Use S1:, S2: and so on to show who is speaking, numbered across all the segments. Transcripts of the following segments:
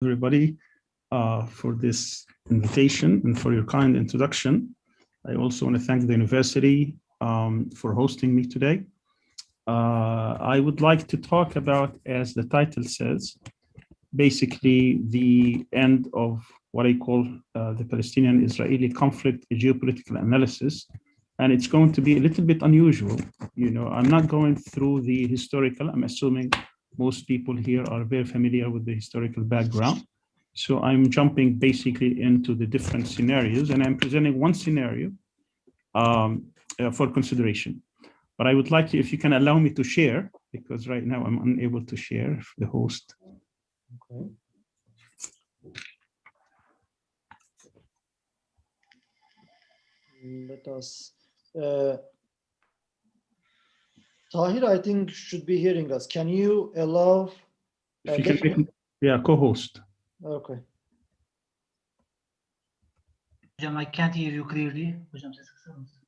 S1: Everybody for this invitation and for your kind introduction. I also want to thank the university for hosting me today. I would like to talk about, as the title says, basically the end of what I call the Palestinian-Israeli conflict, a geopolitical analysis. And it's going to be a little bit unusual. You know, I'm not going through the historical. I'm assuming most people here are very familiar with the historical background. So I'm jumping basically into the different scenarios, and I'm presenting one scenario for consideration. But I would like you, if you can allow me to share, because right now I'm unable to share, the host.
S2: Okay. Let us. Tahir, I think, should be hearing us. Can you allow?
S1: If you can make me, yeah, co-host.
S2: Okay.
S3: Hocam, I can't hear you clearly. Hocam, ses kısar mısın?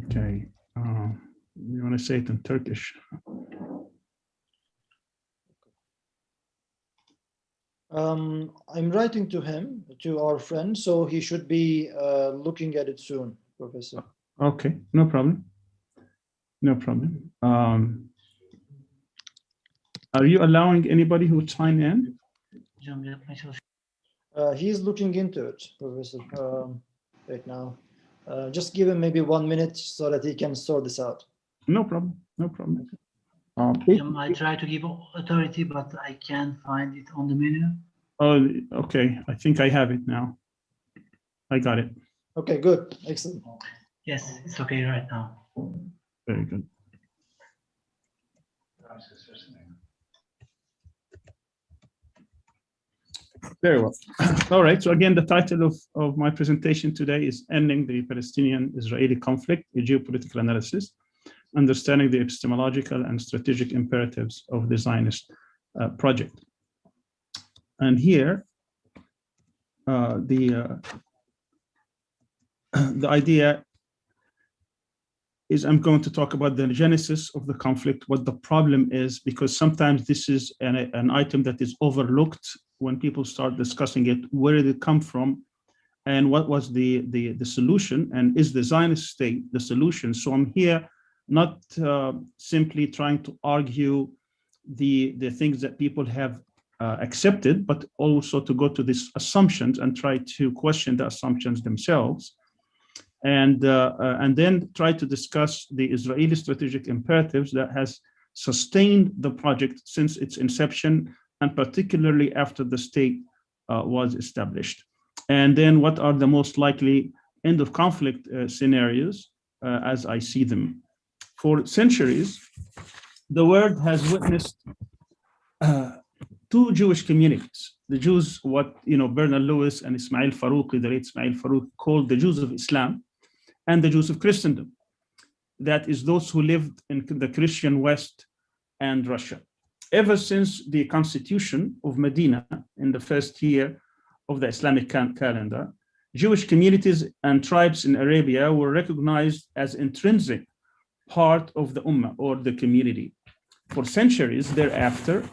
S1: Okay. You want to say it in Turkish?
S2: I'm writing to him, to our friend, so he should be looking at it soon, Professor.
S1: Okay, no problem. No problem. Are you allowing anybody who sign in?
S3: Hocam, yapmaya çalışıyorum.
S2: He's looking into it, Professor, right now. Just give him maybe 1 minute so that he can sort this out.
S1: No problem. No problem.
S3: Hocam, I try to give authority, but I can't find it on the menu.
S1: Oh, okay. I think I have it now. I got it.
S2: Okay, good. Excellent.
S3: Yes, it's okay right now.
S1: Very good. Very well. All right. So again, the title of my presentation today is Ending the Palestinian-Israeli Conflict, a Geopolitical Analysis, Understanding the Epistemological and Strategic Imperatives of the Zionist Project. And here, the idea is I'm going to talk about the genesis of the conflict, what the problem is, because sometimes this is an item that is overlooked when people start discussing it. Where did it come from? And what was the solution? And is the Zionist state the solution? So I'm here not simply trying to argue the things that people have accepted, but also to go to these assumptions and try to question the assumptions themselves. And then try to discuss the Israeli strategic imperatives that has sustained the project since its inception, and particularly after the state was established. And then what are the most likely end of conflict scenarios as I see them. For centuries, the world has witnessed two Jewish communities. The Jews, what Bernard Lewis and Ismail Farouqi, the late Ismail Farouqi, called the Jews of Islam, and the Jews of Christendom. That is those who lived in the Christian West and Russia. Ever since the constitution of Medina in the first year of the Islamic calendar, Jewish communities and tribes in Arabia were recognized as intrinsic part of the Ummah or the community. For centuries thereafter,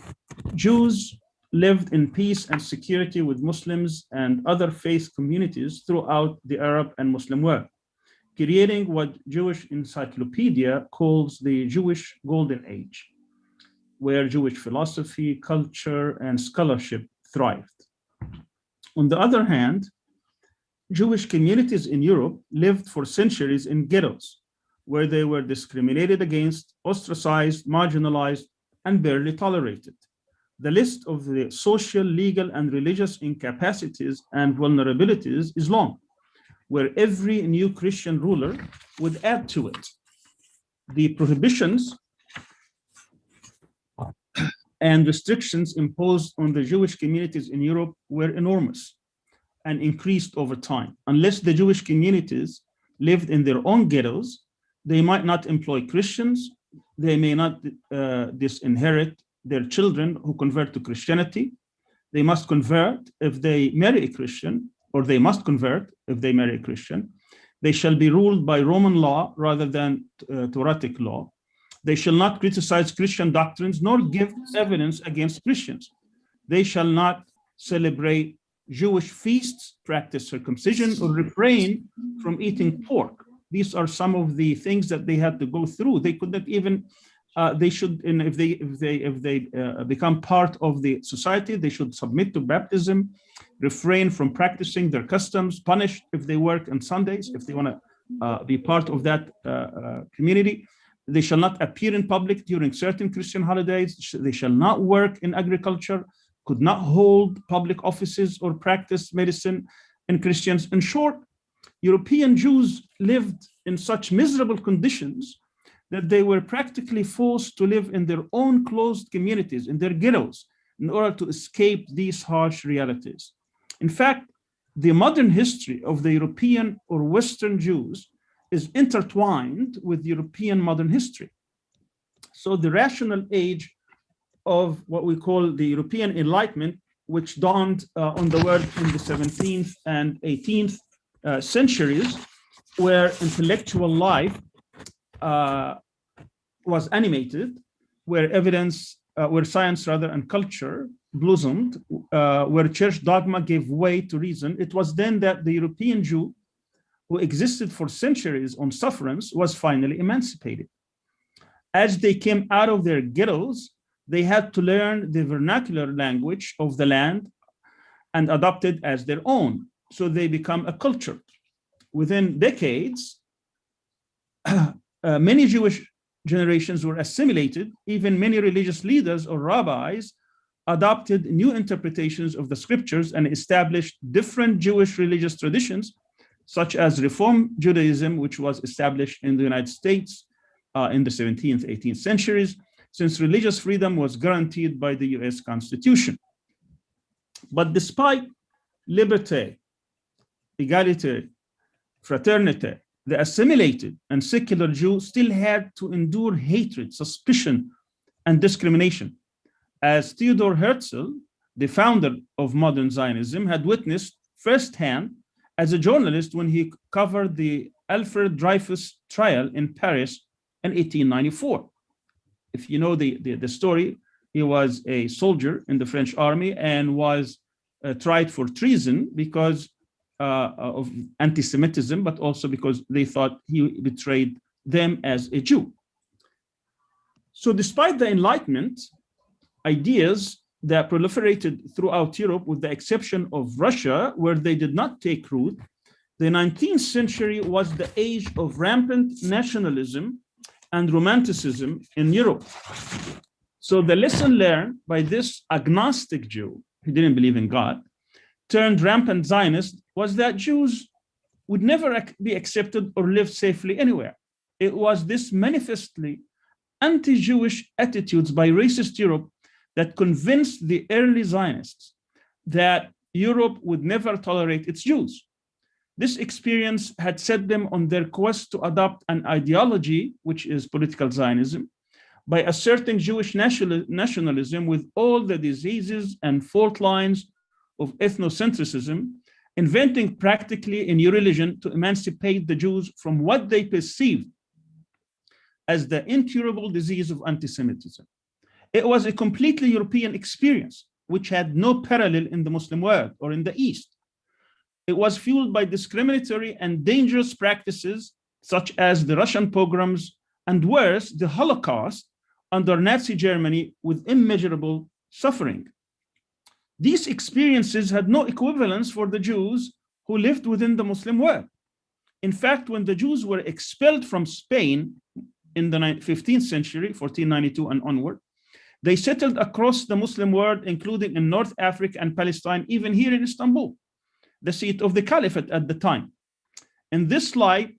S1: Jews lived in peace and security with Muslims and other faith communities throughout the Arab and Muslim world, creating what Jewish Encyclopedia calls the Jewish Golden Age, where Jewish philosophy, culture, and scholarship thrived. On the other hand, Jewish communities in Europe lived for centuries in ghettos, where they were discriminated against, ostracized, marginalized, and barely tolerated. The list of the social, legal, and religious incapacities and vulnerabilities is long, where every new Christian ruler would add to it. The prohibitions and restrictions imposed on the Jewish communities in Europe were enormous and increased over time. Unless the Jewish communities lived in their own ghettos, they might not employ Christians, they may not disinherit their children who convert to Christianity. They must convert if they marry a Christian, or they must convert if they marry a Christian. They shall be ruled by Roman law rather than Torah-tic law. They shall not criticize Christian doctrines nor give evidence against Christians. They shall not celebrate Jewish feasts, practice circumcision, or refrain from eating pork. These are some of the things that they had to go through. They could not even, they should, if they become part of the society, they should submit to baptism, refrain from practicing their customs, punished if they work on Sundays, if they want to be part of that community. They shall not appear in public during certain Christian holidays. They shall not work in agriculture, could not hold public offices or practice medicine in Christians. In short, European Jews lived in such miserable conditions that they were practically forced to live in their own closed communities, in their ghettos, in order to escape these harsh realities. In fact, the modern history of the European or Western Jews is intertwined with European modern history. So the rational age of what we call the European Enlightenment, which dawned on the world in the 17th and 18th centuries, where intellectual life was animated, where science and culture blossomed, where church dogma gave way to reason. It was then that the European Jew, who existed for centuries on sufferance, was finally emancipated. As they came out of their ghettos, they had to learn the vernacular language of the land and adopt it as their own. So they become a culture. Within decades, many Jewish generations were assimilated. Even many religious leaders or rabbis adopted new interpretations of the scriptures and established different Jewish religious traditions, such as Reform Judaism, which was established in the United States in the 17th, 18th centuries, since religious freedom was guaranteed by the US Constitution. But despite liberté, égalité, fraternité, the assimilated and secular Jew still had to endure hatred, suspicion, and discrimination. As Theodor Herzl, the founder of modern Zionism, had witnessed firsthand as a journalist when he covered the Alfred Dreyfus trial in Paris in 1894. If you know the story, he was a soldier in the French army and was tried for treason because of anti-Semitism, but also because they thought he betrayed them as a Jew. So despite the Enlightenment, ideas that proliferated throughout Europe, with the exception of Russia, where they did not take root, the 19th century was the age of rampant nationalism and romanticism in Europe. So the lesson learned by this agnostic Jew, who didn't believe in God, turned rampant Zionist, was that Jews would never be accepted or live safely anywhere. It was this manifestly anti-Jewish attitudes by racist Europe that convinced the early Zionists that Europe would never tolerate its Jews. This experience had set them on their quest to adopt an ideology, which is political Zionism, by asserting Jewish nationalism with all the diseases and fault lines of ethnocentrism, inventing practically a new religion to emancipate the Jews from what they perceived as the incurable disease of anti-Semitism. It was a completely European experience, which had no parallel in the Muslim world or in the East. It was fueled by discriminatory and dangerous practices, such as the Russian pogroms and worse, the Holocaust under Nazi Germany, with immeasurable suffering. These experiences had no equivalence for the Jews who lived within the Muslim world. In fact, when the Jews were expelled from Spain in the 15th century, 1492 and onward, they settled across the Muslim world, including in North Africa and Palestine, even here in Istanbul, the seat of the Caliphate at the time. In this slide,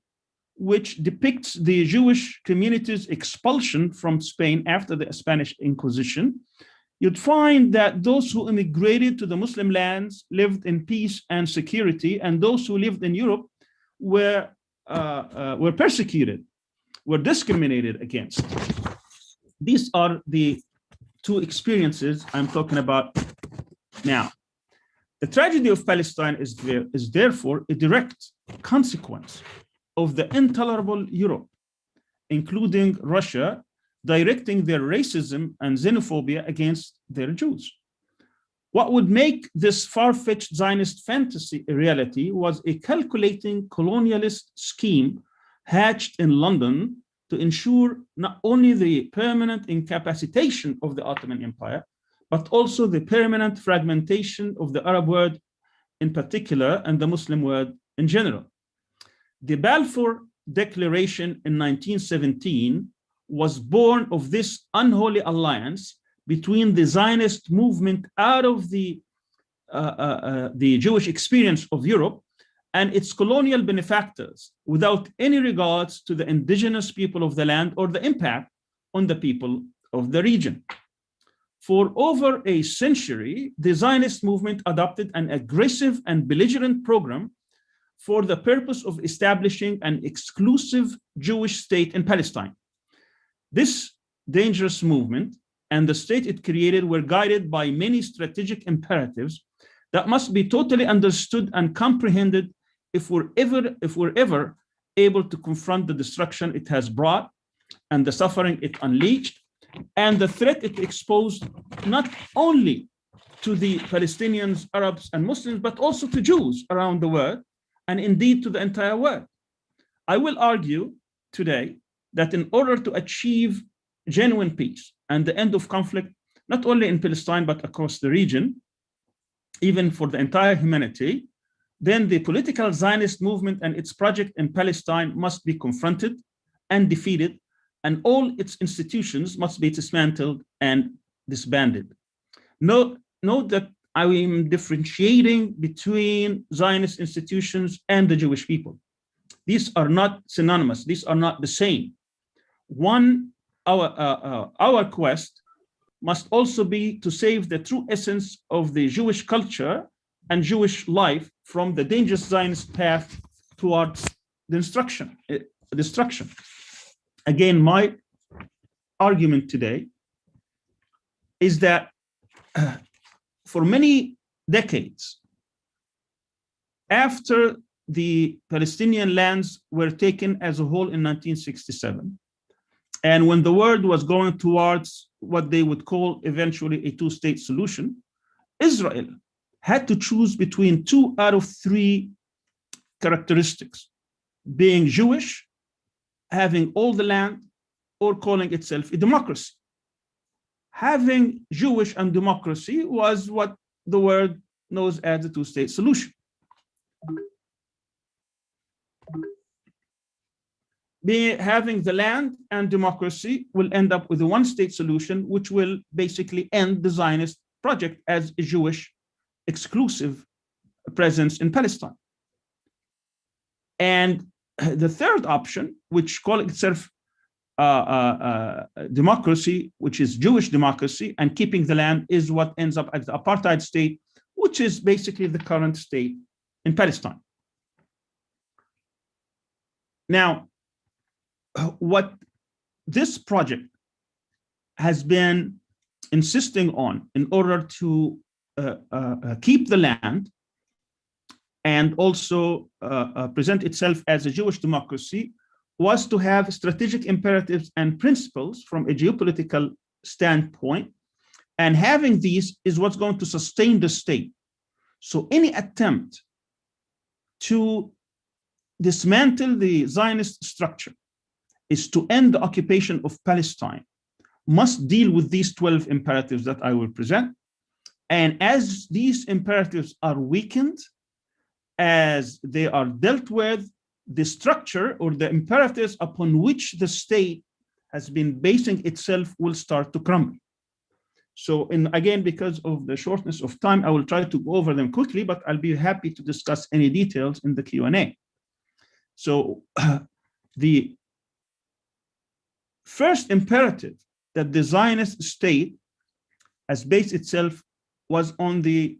S1: which depicts the Jewish community's expulsion from Spain after the Spanish Inquisition, you'd find that those who immigrated to the Muslim lands lived in peace and security, and those who lived in Europe were persecuted, were discriminated against. These are the two experiences I'm talking about now. The tragedy of Palestine is therefore a direct consequence of the intolerable Europe, including Russia, directing their racism and xenophobia against their Jews. What would make this far-fetched Zionist fantasy a reality was a calculating colonialist scheme hatched in London to ensure not only the permanent incapacitation of the Ottoman Empire, but also the permanent fragmentation of the Arab world in particular and the Muslim world in general. The Balfour Declaration in 1917 was born of this unholy alliance between the Zionist movement out of the Jewish experience of Europe and its colonial benefactors, without any regards to the indigenous people of the land or the impact on the people of the region. For over a century, the Zionist movement adopted an aggressive and belligerent program for the purpose of establishing an exclusive Jewish state in Palestine. This dangerous movement and the state it created were guided by many strategic imperatives that must be totally understood and comprehended if we're ever able to confront the destruction it has brought and the suffering it unleashed and the threat it exposed not only to the Palestinians, Arabs, and Muslims, but also to Jews around the world, and indeed to the entire world. I will argue today that in order to achieve genuine peace and the end of conflict, not only in Palestine, but across the region, even for the entire humanity, then the political Zionist movement and its project in Palestine must be confronted and defeated, and all its institutions must be dismantled and disbanded. Note that I am differentiating between Zionist institutions and the Jewish people. These are not synonymous. These are not the same. Our quest must also be to save the true essence of the Jewish culture and Jewish life from the dangerous Zionist path towards destruction. Again, my argument today is that for many decades after the Palestinian lands were taken as a whole in 1967, and when the world was going towards what they would call eventually a two-state solution, Israel had to choose between 2 out of 3 characteristics: being Jewish, having all the land, or calling itself a democracy. Having Jewish and democracy was what the world knows as the two-state solution. Having the land and democracy will end up with a one-state solution, which will basically end the Zionist project as a Jewish exclusive presence in Palestine. And the third option, which calls itself democracy, which is Jewish democracy, and keeping the land, is what ends up as the apartheid state, which is basically the current state in Palestine. Now, what this project has been insisting on in order to keep the land and also present itself as a Jewish democracy was to have strategic imperatives and principles from a geopolitical standpoint. And having these is what's going to sustain the state. So any attempt to dismantle the Zionist structure is to end the occupation of Palestine must deal with these 12 imperatives that I will present. And as these imperatives are weakened, as they are dealt with, the structure or the imperatives upon which the state has been basing itself will start to crumble. So, again, because of the shortness of time, I will try to go over them quickly, but I'll be happy to discuss any details in the Q&A. So the first imperative that the Zionist state has based itself was on the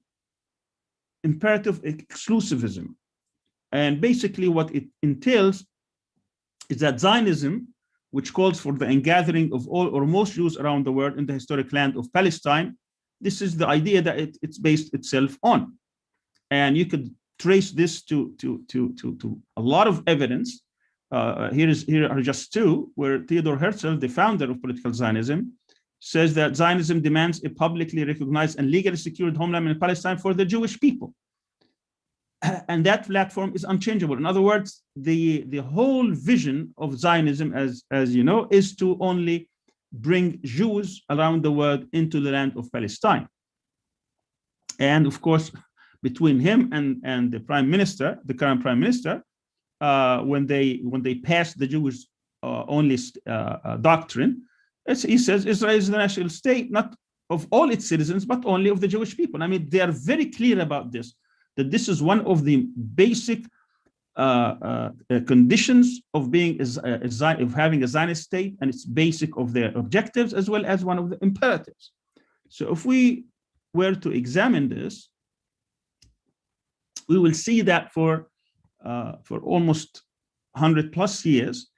S1: imperative exclusivism. And basically what it entails is that Zionism, which calls for the ingathering of all or most Jews around the world in the historic land of Palestine, this is the idea that it's based itself on. And you could trace this to a lot of evidence here are just two, where Theodor Herzl, the founder of political Zionism, says that Zionism demands a publicly recognized and legally secured homeland in Palestine for the Jewish people. And that platform is unchangeable. In other words, the whole vision of Zionism, as you know, is to only bring Jews around the world into the land of Palestine. And of course, between him and the prime minister, the current prime minister, when they passed the Jewish only doctrine, he says Israel is the national state, not of all its citizens, but only of the Jewish people. I mean, they are very clear about this, that this is one of the basic conditions of being of having a Zionist state, and it's basic of their objectives as well as one of the imperatives. So if we were to examine this, we will see that for almost 100+ years,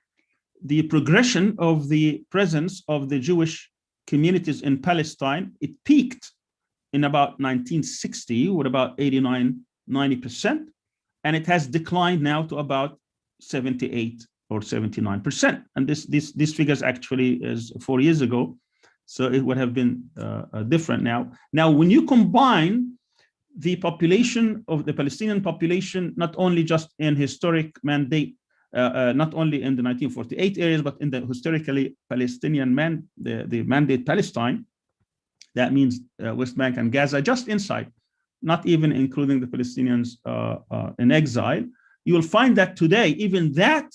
S1: the progression of the presence of the Jewish communities in Palestine, it peaked in about 1960 with about 89–90%, and it has declined now to about 78 or 79%. And these figures actually is 4 years ago, so it would have been different now. Now, when you combine the population of the Palestinian population, not only just in historic mandate, not only in the 1948 areas, but in the historically Palestinian the mandate Palestine, that means West Bank and Gaza, just inside, not even including the Palestinians in exile, you will find that today, even that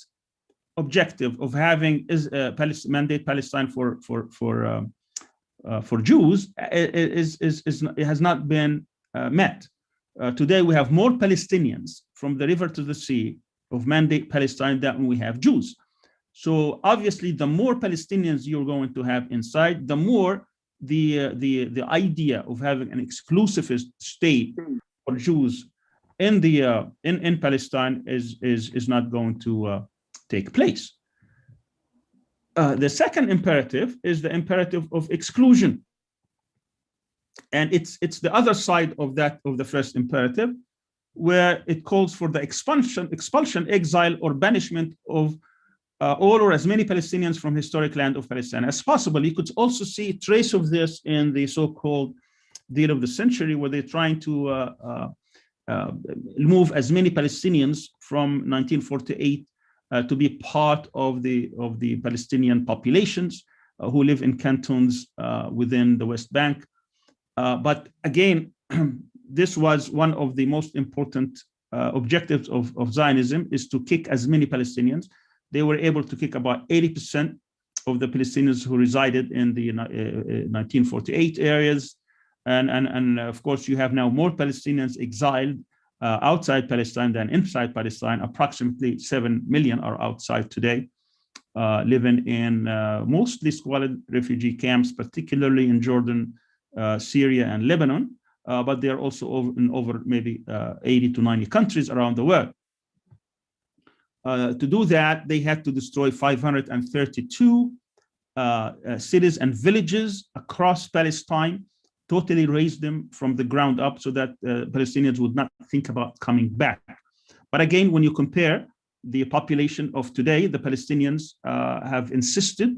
S1: objective of having mandate Palestine for Jews has not been met. Today, we have more Palestinians from the river to the sea of mandate Palestine than we have Jews. So obviously, the more Palestinians you're going to have inside, the more the idea of having an exclusivist state for Jews in Palestine is not going to take place. The second imperative is the imperative of exclusion. And it's the other side of the first imperative, where it calls for the expulsion, exile, or banishment of all or as many Palestinians from historic land of Palestine as possible. You could also see a trace of this in the so-called deal of the century, where they're trying to move as many Palestinians from 1948 to be part of the Palestinian populations who live in cantons within the West Bank. But again, this was one of the most important objectives of Zionism, is to kick as many Palestinians. They were able to kick about 80% of the Palestinians who resided in the 1948 areas. And of course, you have now more Palestinians exiled outside Palestine than inside Palestine. Approximately 7 million are outside today, living in mostly squalid refugee camps, particularly in Jordan, Syria, and Lebanon. But they're also in over maybe 80 to 90 countries around the world. To do that, they had to destroy 532 cities and villages across Palestine, totally raise them from the ground up so that Palestinians would not think about coming back. But again, when you compare the population of today, the Palestinians have insisted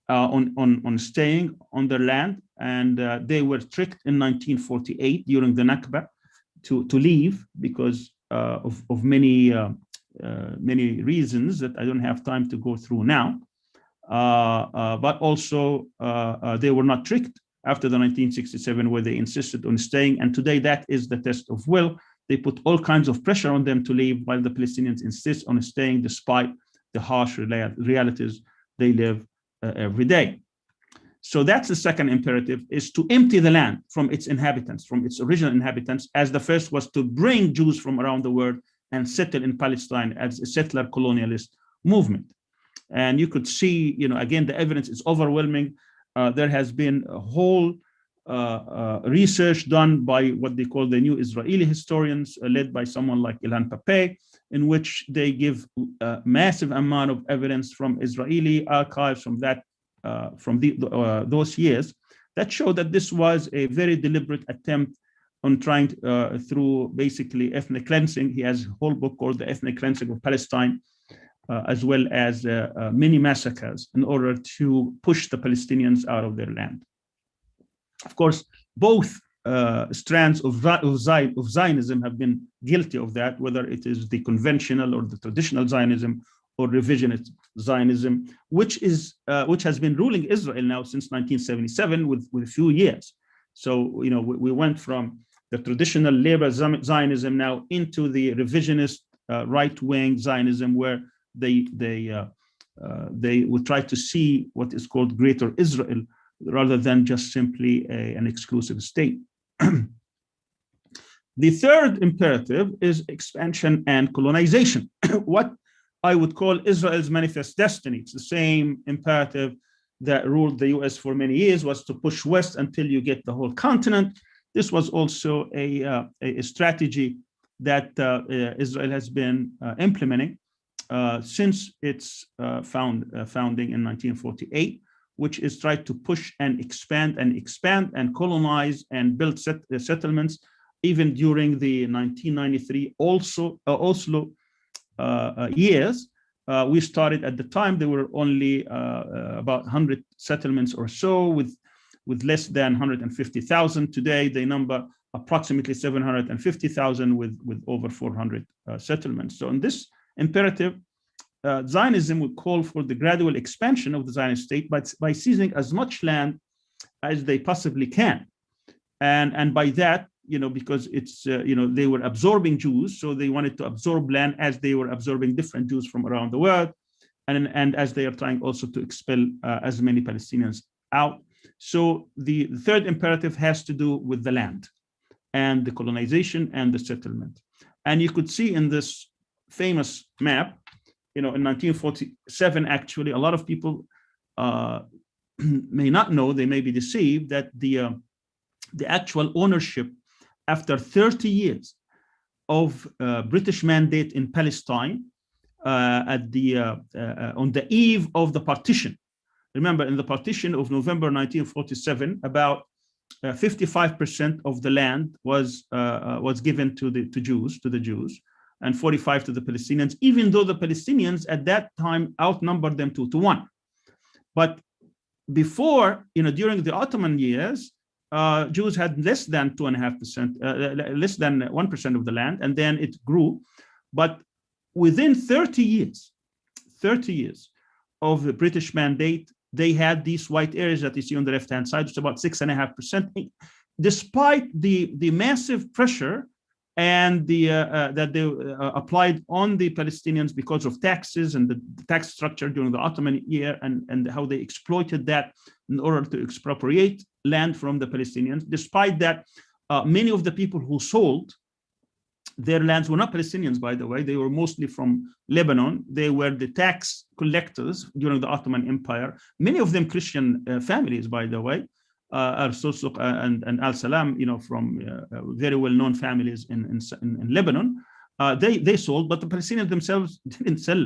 S1: on staying on their land, and they were tricked in 1948 during the Nakba to leave because of many reasons that I don't have time to go through now. But also they were not tricked after the 1967, where they insisted on staying. And today that is the test of will. They put all kinds of pressure on them to leave, while the Palestinians insist on staying despite the harsh realities they live every day. So that's the second imperative, is to empty the land from its inhabitants, from its original inhabitants, as the first was to bring Jews from around the world and settle in Palestine as a settler colonialist movement. And you could see, again, the evidence is overwhelming. There has been a whole research done by what they call the new Israeli historians, led by someone like Ilan Pappé, in which they give a massive amount of evidence from Israeli archives from those years that show that this was a very deliberate attempt on trying through basically ethnic cleansing. He has a whole book called The Ethnic Cleansing of Palestine, as well as many massacres in order to push the Palestinians out of their land. Of course, both strands of Zionism have been guilty of that, whether it is the conventional or the traditional Zionism or revisionist Zionism, which has been ruling Israel now since 1977 with a few years. So, we went from the traditional labor Zionism now into the revisionist right-wing Zionism, where they would try to see what is called Greater Israel rather than just simply an exclusive state. The third imperative is expansion and colonization. What I would call Israel's manifest destiny. It's the same imperative that ruled the US for many years, was to push west until you get the whole continent. This was also a strategy that Israel has been implementing since its founding in 1948, which is try to push and expand and colonize and build settlements. Even during the 1993 Oslo years, we started at the time, there were only about 100 settlements or so, with less than 150,000. Today, they number approximately 750,000 with over 400 settlements. So in this imperative, Zionism would call for the gradual expansion of the Zionist state by seizing as much land as they possibly can. And by that, because it's, they were absorbing Jews, so they wanted to absorb land as they were absorbing different Jews from around the world, and as they are trying also to expel as many Palestinians out. So the third imperative has to do with the land and the colonization and the settlement. And you could see in this famous map, in 1947, actually, a lot of people may not know, they may be deceived, that the actual ownership after 30 years of British mandate in Palestine on the eve of the partition. Remember, in the partition of November 1947, about 55% of the land was given to the Jews, and 45% to the Palestinians, even though the Palestinians at that time outnumbered them 2-1. But before, during the Ottoman years, Jews had less than 2.5%, less than 1% of the land, and then it grew. But within 30 years of the British mandate, they had these white areas that you see on the left-hand side, it's about 6.5%, despite the massive pressure and that they applied on the Palestinians because of taxes and the tax structure during the Ottoman era, and how they exploited that in order to expropriate land from the Palestinians. Despite that, many of the people who sold their lands were not Palestinians, by the way. They were mostly from Lebanon. They were the tax collectors during the Ottoman Empire. Many of them Christian families, by the way. Al-Susuq and Al-Salam, from very well-known families in Lebanon, they sold, but the Palestinians themselves didn't sell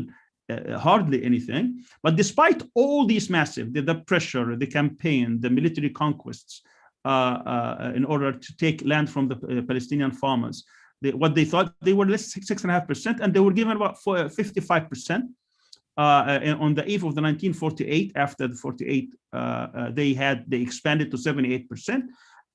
S1: hardly anything. But despite all these massive, the pressure, the campaign, the military conquests, in order to take land from the Palestinian farmers, what they thought, they were less 6.5%, and they were given about 55%. On the eve of the 1948, after the 48, they expanded to 78%.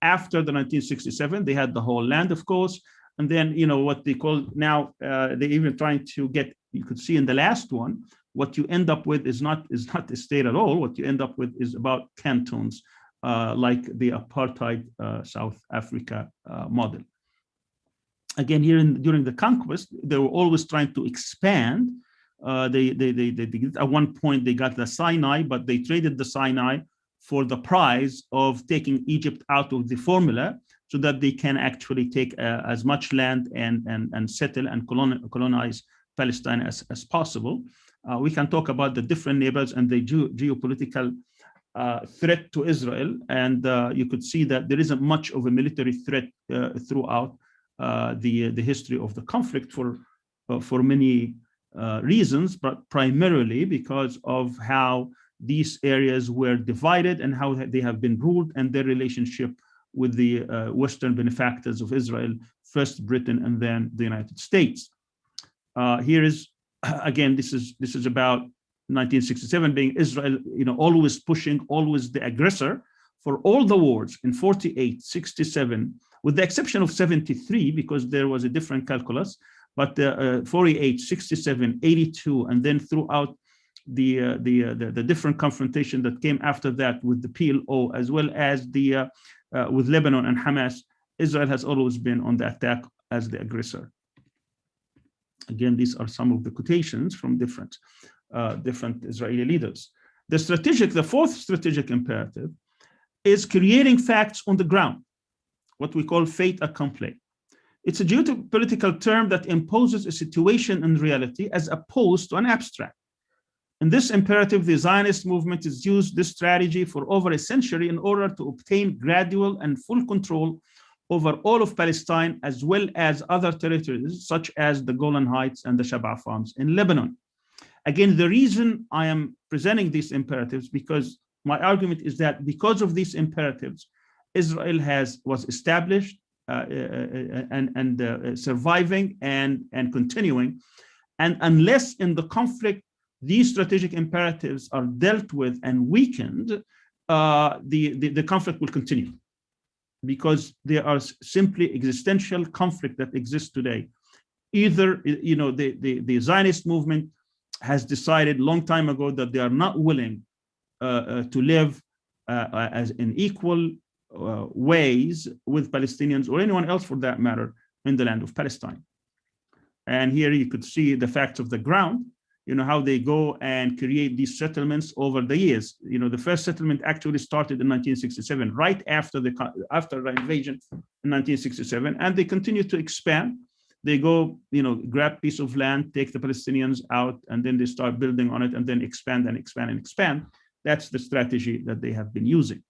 S1: After the 1967, they had the whole land, of course. And then, what they call now, they're even trying to get, you could see in the last one, what you end up with is not a state at all. What you end up with is about cantons, like the apartheid South Africa model. Again, during the conquest, they were always trying to expand. They at one point they got the Sinai, but they traded the Sinai for the prize of taking Egypt out of the formula, so that they can actually take as much land and settle and colonize Palestine as possible. We can talk about the different neighbors and the geopolitical threat to Israel, and you could see that there isn't much of a military threat throughout the history of the conflict for many reasons, but primarily because of how these areas were divided and how they have been ruled, and their relationship with the Western benefactors of Israel, first Britain and then the United States. Here is again, this is about 1967 being Israel, always pushing, always the aggressor for all the wars in 48, 67, with the exception of 73, because there was a different calculus, but 48, 67, 82, and then throughout the different confrontation that came after that with the PLO, as well as the with Lebanon and Hamas, Israel has always been on the attack as the aggressor. Again, these are some of the quotations from different Israeli leaders. The fourth strategic imperative is creating facts on the ground, what we call fait accompli. It's a geopolitical term that imposes a situation in reality as opposed to an abstract. In this imperative, the Zionist movement has used this strategy for over a century in order to obtain gradual and full control over all of Palestine, as well as other territories, such as the Golan Heights and the Shaba farms in Lebanon. Again, the reason I am presenting these imperatives, because my argument is that because of these imperatives, Israel was established and surviving and continuing. And unless in the conflict, these strategic imperatives are dealt with and weakened, the conflict will continue, because there are simply existential conflict that exists today. Either, the Zionist movement has decided a long time ago that they are not willing to live as in equal ways with Palestinians or anyone else for that matter in the land of Palestine. And here you could see the facts of the ground, how they go and create these settlements over the years. The first settlement actually started in 1967, right after the invasion in 1967, and they continue to expand. They go, grab a piece of land, take the Palestinians out, and then they start building on it, and then expand and expand and expand. That's the strategy that they have been using.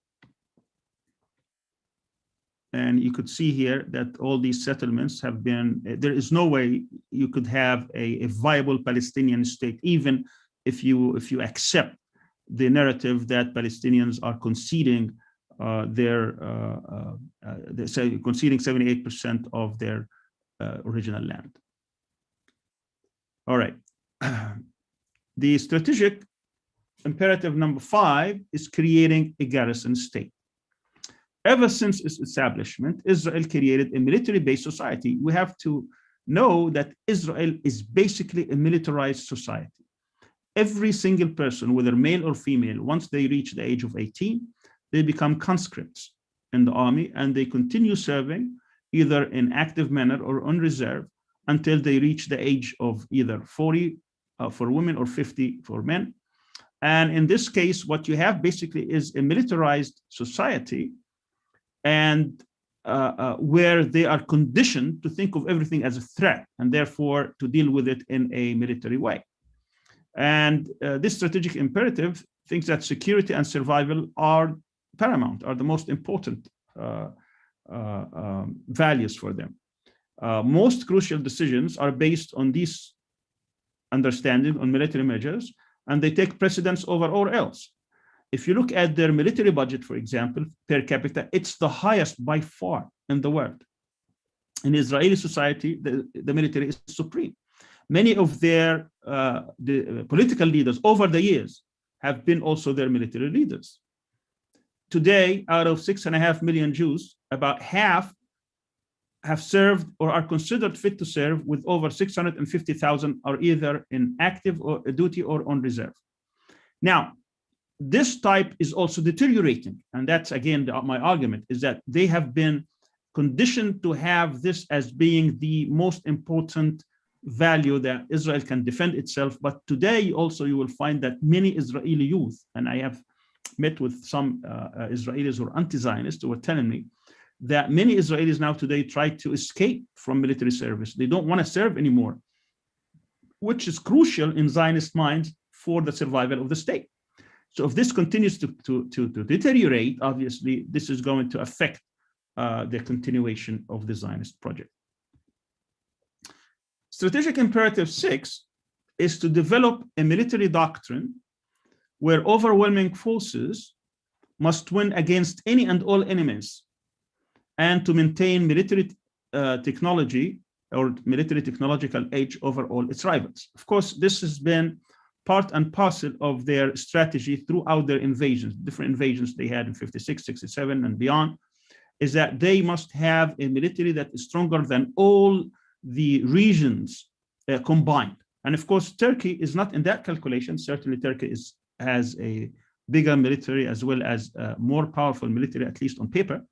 S1: And you could see here that all these settlements have been, there is no way you could have a viable Palestinian state, even if you accept the narrative that Palestinians are conceding conceding 78% of their original land. All right. The strategic imperative number 5 is creating a garrison state. Ever since its establishment, Israel created a military-based society. We have to know that Israel is basically a militarized society. Every single person, whether male or female, once they reach the age of 18, they become conscripts in the army, and they continue serving either in active manner or on reserve until they reach the age of either 40 for women or 50 for men. And in this case, what you have basically is a militarized society, and where they are conditioned to think of everything as a threat, and therefore to deal with it in a military way. And this strategic imperative thinks that security and survival are paramount, are the most important values for them. Most crucial decisions are based on this understanding on military measures, and they take precedence over all else. If you look at their military budget, for example, per capita, it's the highest by far in the world. In Israeli society, the military is supreme. Many of their the political leaders over the years have been also their military leaders. Today, out of 6.5 million Jews, about half have served or are considered fit to serve, with over 650,000 are either in active or duty or on reserve. Now, this type is also deteriorating. And that's, again, my argument is that they have been conditioned to have this as being the most important value that Israel can defend itself. But today also you will find that many Israeli youth, and I have met with some Israelis who are anti-Zionist, who were telling me that many Israelis now today try to escape from military service. They don't want to serve anymore, which is crucial in Zionist minds for the survival of the state. So if this continues to deteriorate, obviously this is going to affect the continuation of the Zionist project. Strategic imperative 6 is to develop a military doctrine where overwhelming forces must win against any and all enemies, and to maintain military technology or military technological edge over all its rivals. Of course, this has been part and parcel of their strategy throughout their invasions, different invasions they had in 56, 67, and beyond, is that they must have a military that is stronger than all the regions combined. And of course, Turkey is not in that calculation. Certainly, Turkey has a bigger military as well as more powerful military, at least on paper.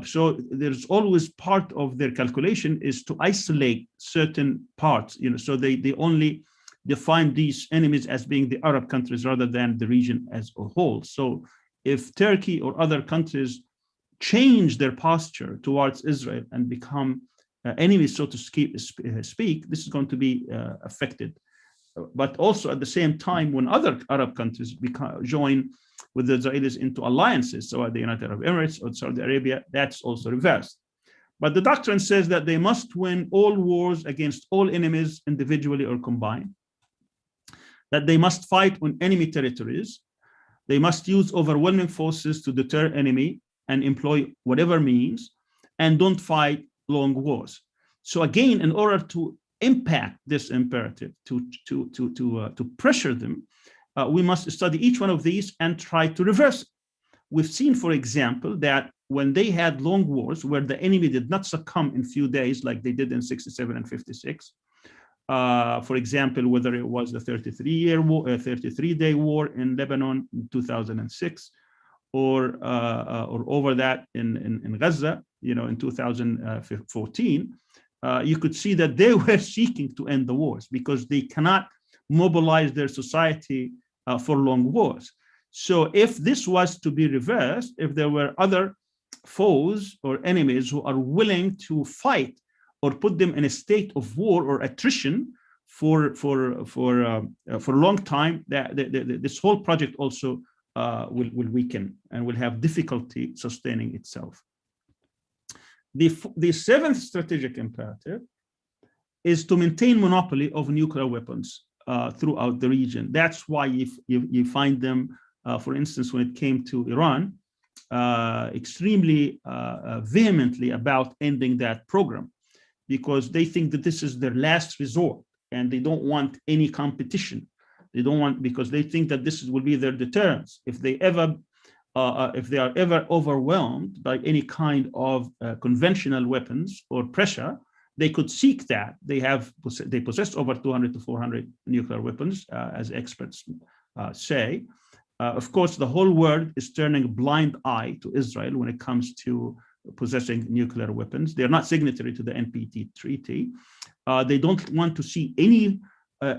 S1: So there's always part of their calculation is to isolate certain parts, so they only define these enemies as being the Arab countries rather than the region as a whole. So if Turkey or other countries change their posture towards Israel and become enemies, so to speak, this is going to be affected. But also at the same time, when other Arab countries join with the Israelis into alliances, so the United Arab Emirates or Saudi Arabia, that's also reversed. But the doctrine says that they must win all wars against all enemies individually or combined, that they must fight on enemy territories, they must use overwhelming forces to deter enemy and employ whatever means, and don't fight long wars. So again, in order to impact this imperative, to pressure them, we must study each one of these and try to reverse it. We've seen, for example, that when they had long wars where the enemy did not succumb in few days like they did in 67 and 56, for example, whether it was the 33-day war in Lebanon in 2006, or over that in Gaza, in 2014, you could see that they were seeking to end the wars because they cannot mobilize their society for long wars. So if this was to be reversed, if there were other foes or enemies who are willing to fight or put them in a state of war or attrition for a long time, this whole project also will weaken and will have difficulty sustaining itself. The seventh strategic imperative is to maintain monopoly of nuclear weapons throughout the region. That's why you find them, for instance, when it came to Iran, extremely vehemently about ending that program, because they think that this is their last resort and they don't want any competition. They don't want, because they think that this will be their deterrence. If they are ever overwhelmed by any kind of conventional weapons or pressure, they could seek that. They possess over 200 to 400 nuclear weapons, as experts say. Of course, the whole world is turning a blind eye to Israel when it comes to possessing nuclear weapons. They're not signatory to the NPT treaty. They don't want to see any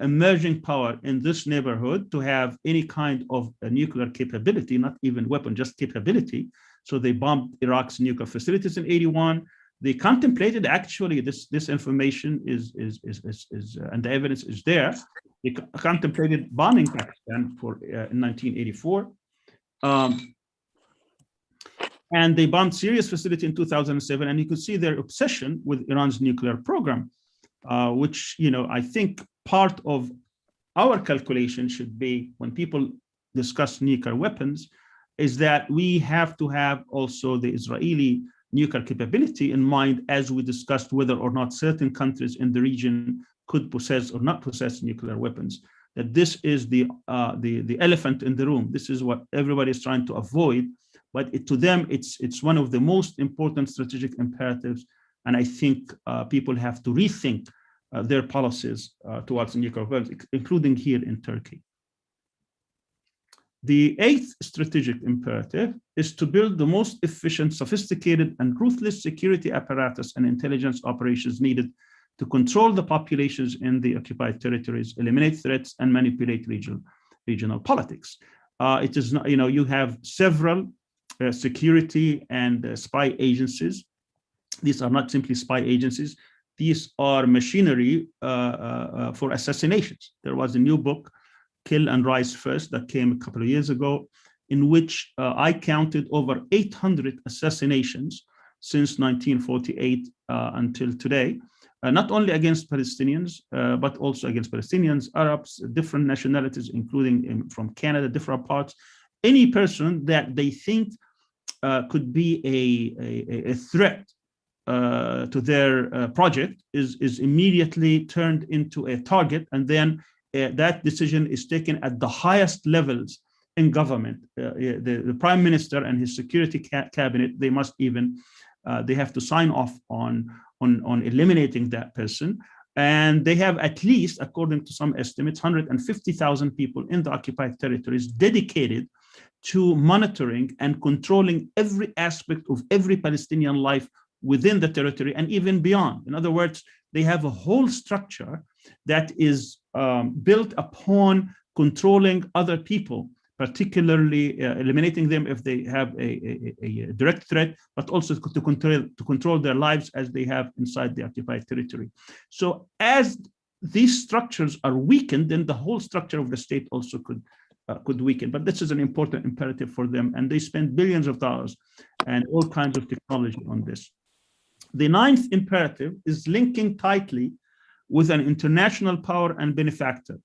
S1: emerging power in this neighborhood to have any kind of a nuclear capability, not even weapon, just capability. So they bombed Iraq's nuclear facilities in '81. They contemplated, actually, this information is and the evidence is there. They contemplated bombing Pakistan in 1984. And they bombed Syria's facility in 2007. And you could see their obsession with Iran's nuclear program, which, I think part of our calculation should be, when people discuss nuclear weapons, is that we have to have also the Israeli nuclear capability in mind as we discussed whether or not certain countries in the region could possess or not possess nuclear weapons. That this is the elephant in the room. This is what everybody is trying to avoid, but to them it's one of the most important strategic imperatives. And I think people have to rethink their policies towards nuclear weapons, including here in Turkey. The eighth strategic imperative is to build the most efficient, sophisticated, and ruthless security apparatus and intelligence operations needed to control the populations in the occupied territories, eliminate threats, and manipulate regional politics. It is not, you have several security and spy agencies. These are not simply spy agencies. These are machinery for assassinations. There was a new book, Kill and Rise First, that came a couple of years ago, in which I counted over 800 assassinations since 1948 until today, not only against Palestinians, but also against Palestinians, Arabs, different nationalities, including from Canada, different parts, any person that they think could be a threat project is immediately turned into a target, and then that decision is taken at the highest levels in government. The prime minister and his security cabinet, they must even they have to sign off on eliminating that person. And they have at least, according to some estimates, 150,000 people in the occupied territories dedicated to monitoring and controlling every aspect of every Palestinian life within the territory and even beyond. In other words, they have a whole structure that is built upon controlling other people, particularly eliminating them if they have a direct threat, but also to control their lives as they have inside the occupied territory. So as these structures are weakened, then the whole structure of the state also could weaken. But this is an important imperative for them, and they spend billions of dollars and all kinds of technology on this. The ninth imperative is linking tightly with an international power and benefactor,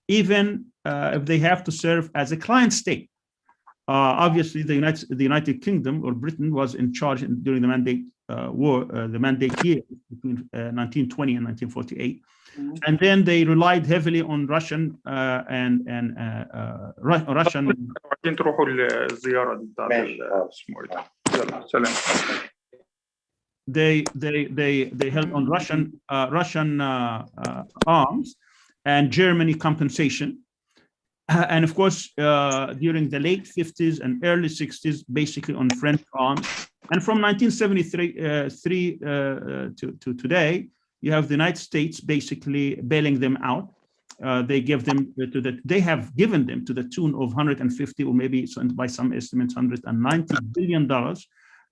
S1: even if they have to serve as a client state. Obviously, the United Kingdom or Britain was in charge during the mandate the mandate year between 1920 and 1948, and then they relied heavily on Russian Russian. They held on Russian arms and Germany compensation, and of course during the late 50s and early 60s, basically on French arms. And from 1973 to today, you have the United States basically bailing them out. They give them they have given them to the tune of 150, or maybe by some estimates $190 billion.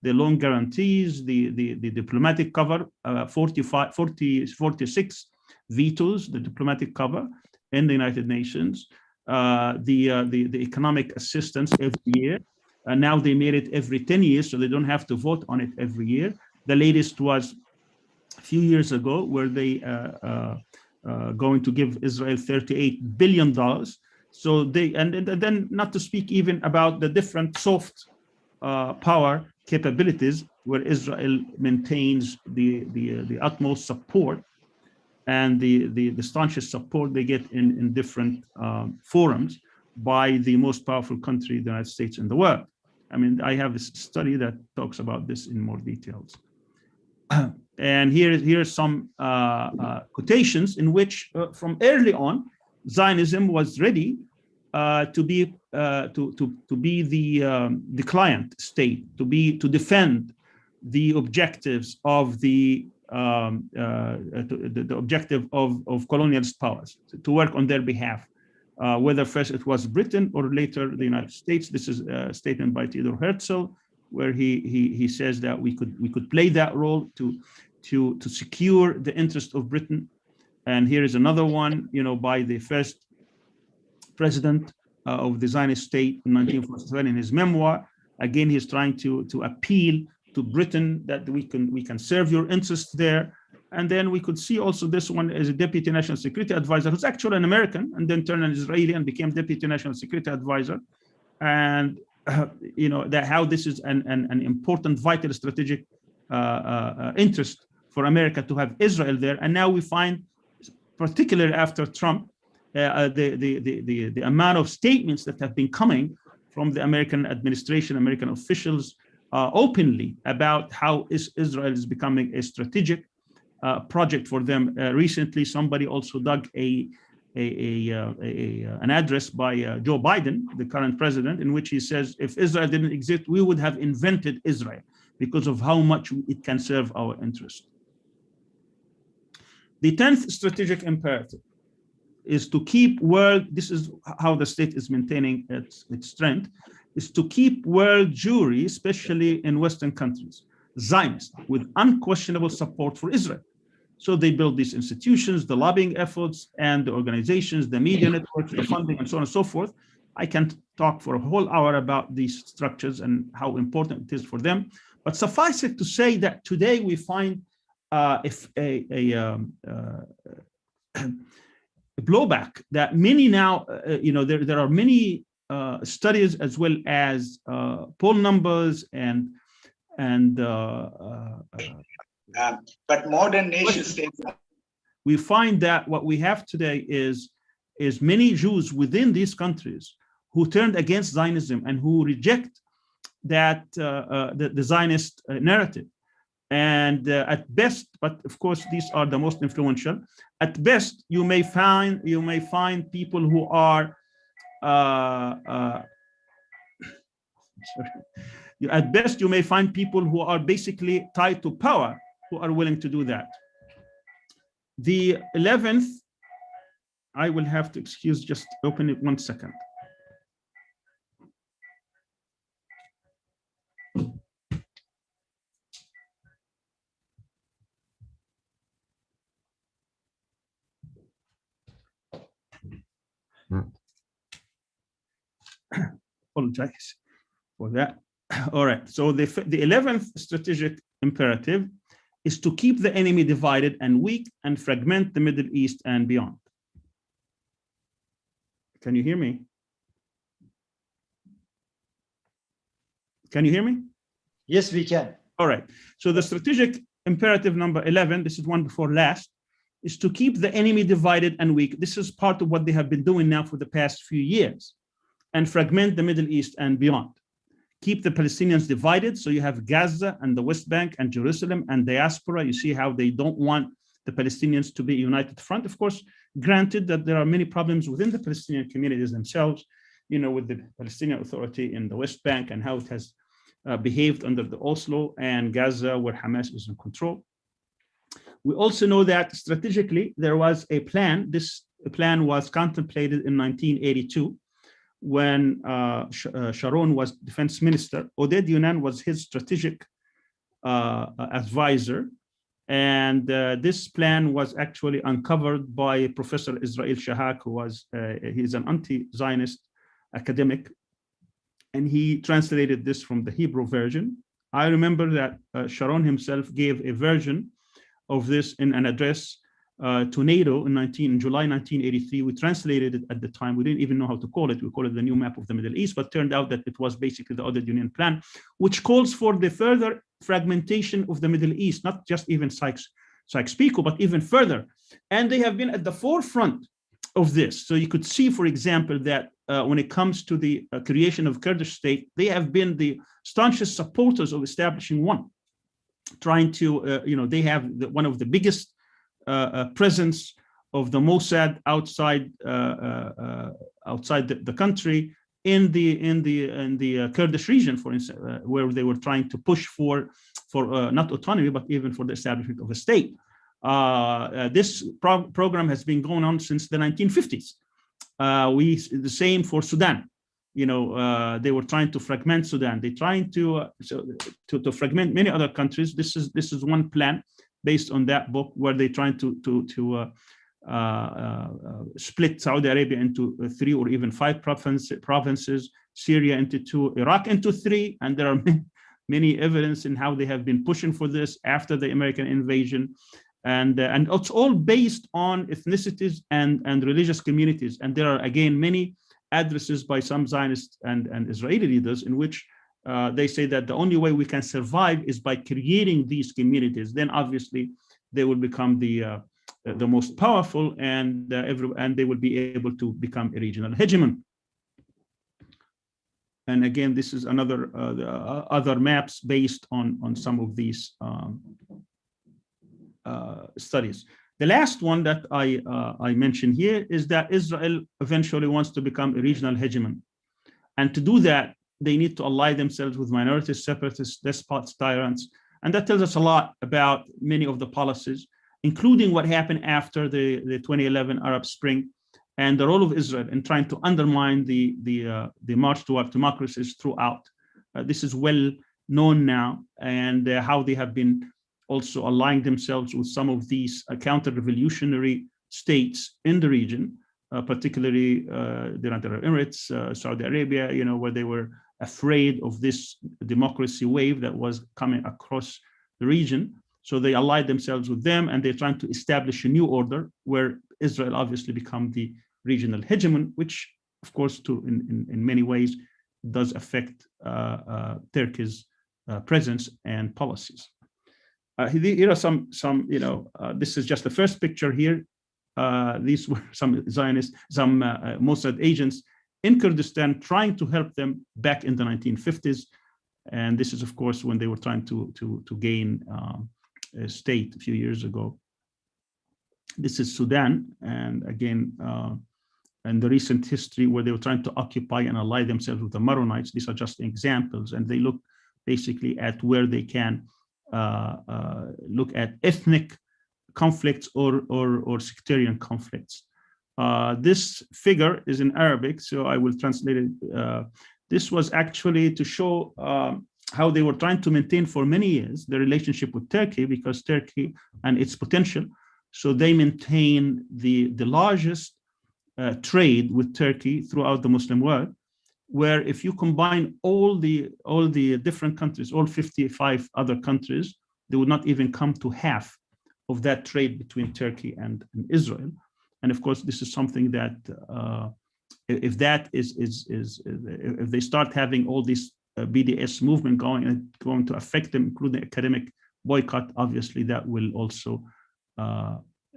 S1: The loan guarantees, the diplomatic cover, 46 vetoes, the diplomatic cover in the United Nations, the economic assistance every year. Now they made it every 10 years, so they don't have to vote on it every year. The latest was a few years ago, where they going to give Israel $38 billion. So they, and then not to speak even about the different soft power capabilities, where Israel maintains the utmost support and the staunchest support they get in different forums by the most powerful country, the United States in the world. I mean, I have a study that talks about this in more details. And here are some quotations in which, from early on, Zionism was ready to be the client state, to defend the objectives of the objective of colonialist powers, to work on their behalf, whether first it was Britain or later the United States. This is a statement by Theodore Herzl, where he says that we could play that role to secure the interest of Britain. And here is another one, by the first president of the Zionist state in 1947 in his memoir. Again, he's trying to appeal to Britain that we can serve your interests there. And then we could see also this one as a deputy national security advisor, who's actually an American and then turned an Israeli and became deputy national security advisor. And that how this is an important, vital strategic interest for America to have Israel there. And now we find, particularly after Trump, the amount of statements that have been coming from the American administration, American officials, openly about how Israel is becoming a strategic project for them. Recently, somebody also dug an address by Joe Biden, the current president, in which he says, if Israel didn't exist, we would have invented Israel because of how much it can serve our interest. The 10th strategic imperative is to keep this is how the state is maintaining its strength, is to keep world Jewry, especially in Western countries, Zionist, with unquestionable support for Israel. So they build these institutions, the lobbying efforts, and the organizations, the media networks, the funding, and so on and so forth. I can talk for a whole hour about these structures and how important it is for them. But suffice it to say that today we find blowback that many now, there are many studies as well as poll numbers and
S4: But modern nation states.
S1: We find that what we have today is many Jews within these countries who turned against Zionism and who reject that the Zionist narrative. And at best, but of course these are the most influential. At best, you may find people who are at best you may find people who are basically tied to power who are willing to do that. The 11th, I will have to excuse, just open it 1 second. Apologize for that. All right, so the 11th strategic imperative is to keep the enemy divided and weak and fragment the Middle East and beyond. Can you hear me? Can you hear me?
S2: Yes, we can.
S1: All right, so the strategic imperative number 11, this is one before last, is to keep the enemy divided and weak. This is part of what they have been doing now for the past few years, and fragment the Middle East and beyond. Keep the Palestinians divided. So you have Gaza and the West Bank and Jerusalem and diaspora. You see how they don't want the Palestinians to be a united front. Of course, granted that there are many problems within the Palestinian communities themselves, with the Palestinian Authority in the West Bank and how it has behaved under the Oslo, and Gaza where Hamas is in control. We also know that strategically there was a plan. This plan was contemplated in 1982 when Sharon was defense minister. Oded Yonan was his strategic advisor. And this plan was actually uncovered by Professor Israel Shahak, who was, he's an anti-Zionist academic. And he translated this from the Hebrew version. I remember that Sharon himself gave a version of this in an address to NATO in July 1983. We translated it at the time. We didn't even know how to call it. We called it the new map of the Middle East, but turned out that it was basically the Oded Yonan plan, which calls for the further fragmentation of the Middle East, not just even Sykes-Picot, but even further. And they have been at the forefront of this. So you could see, for example, that when it comes to the creation of Kurdish state, they have been the staunchest supporters of establishing one, trying to, they have one of the biggest presence of the Mossad outside the country in the Kurdish region, for instance, where they were trying to push for not autonomy but even for the establishment of a state. This program has been going on since the 1950s. The same for Sudan. They were trying to fragment Sudan. They're trying to fragment many other countries. This is one plan based on that book, where they're trying to split Saudi Arabia into 3 or even 5 provinces, Syria into 2, Iraq into 3, and there are many evidence in how they have been pushing for this after the American invasion, and it's all based on ethnicities and religious communities. And there are again many addresses by some Zionist and Israeli leaders in which they say that the only way we can survive is by creating these communities. Then obviously they will become the most powerful, and they will be able to become a regional hegemon. And again, this is another other maps based on some of these studies. The last one that I mentioned here is that Israel eventually wants to become a regional hegemon, and to do that, they need to ally themselves with minorities, separatists, despots, tyrants. And that tells us a lot about many of the policies, including what happened after the 2011 Arab Spring, and the role of Israel in trying to undermine the march toward democracies throughout. This is well known now, and how they have been also allying themselves with some of these counter-revolutionary states in the region, particularly the United Arab Emirates, Saudi Arabia, where they were afraid of this democracy wave that was coming across the region. So they allied themselves with them, and they're trying to establish a new order where Israel obviously become the regional hegemon, which of course in many ways does affect Turkey's presence and policies. Here are some this is just the first picture here. These were some Zionists, some Mossad agents in Kurdistan trying to help them back in the 1950s. And this is, of course, when they were trying to gain a state a few years ago. This is Sudan, and again, and the recent history where they were trying to occupy and ally themselves with the Maronites. These are just examples, and they look basically at where they can look at ethnic conflicts or sectarian conflicts. This figure is in Arabic, so I will translate it. This was actually to show how they were trying to maintain for many years the relationship with Turkey, because Turkey and its potential. So they maintain the largest trade with Turkey throughout the Muslim world, where if you combine all the different countries, all 55 other countries, they would not even come to half of that trade between Turkey and Israel. And of course, this is something that if they start having all this BDS movement going to affect them, including academic boycott, obviously that will also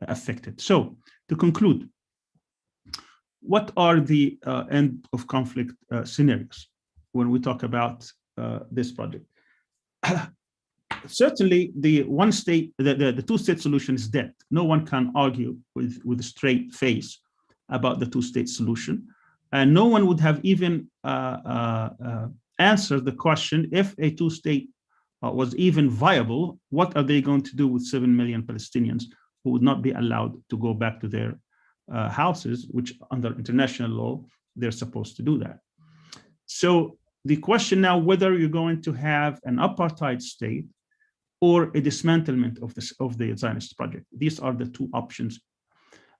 S1: affect it. So to conclude, what are the end of conflict scenarios when we talk about this project? Certainly, the two-state solution is dead. No one can argue with a straight face about the two-state solution, and no one would have even answered the question, if a two-state was even viable, what are they going to do with 7 million Palestinians who would not be allowed to go back to their houses, which under international law, they're supposed to do that. So the question now, whether you're going to have an apartheid state or a dismantlement of the Zionist project. These are the two options.